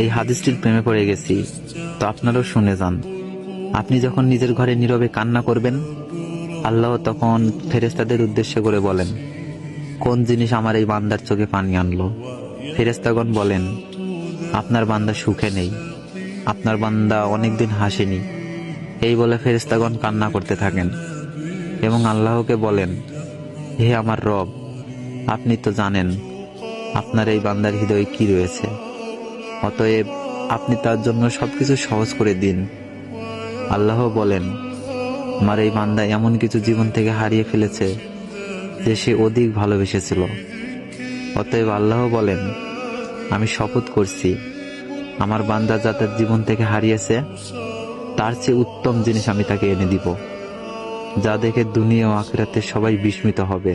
এই হাদিসটির প্রেমে পড়ে গেছি, তো আপনারাও শুনে যান। আপনি যখন নিজের ঘরে নীরবে কান্না করবেন, আল্লাহ তখন ফেরেশতাদের উদ্দেশ্য করে বলেন, কোন জিনিস আমার এই বান্দার চোখে পানি আনলো? ফেরেশতাগণ বলেন, আপনার বান্দা সুখে নেই, আপনার বান্দা অনেকদিন হাসেনি। এই বলে ফেরেশতাগণ কান্না করতে থাকেন এবং আল্লাহকে বলেন, হে আমার রব, আপনি তো জানেন আপনার এই বান্দার হৃদয়ে কি রয়েছে, অতএব আপনি তার জন্য সবকিছু সহজ করে দিন। আল্লাহ বলেন, আমার এই বান্দা এমন কিছু জীবন থেকে হারিয়ে ফেলেছে যে সে অধিক ভালোবেসেছিল। অতএব আল্লাহ বলেন, আমি শপথ করছি, আমার বান্দা যা তার জীবন থেকে হারিয়েছে তার চেয়ে উত্তম জিনিস আমি তাকে এনে দিব, যা দেখে দুনিয়া ও আখিরাতে সবাই বিস্মিত হবে।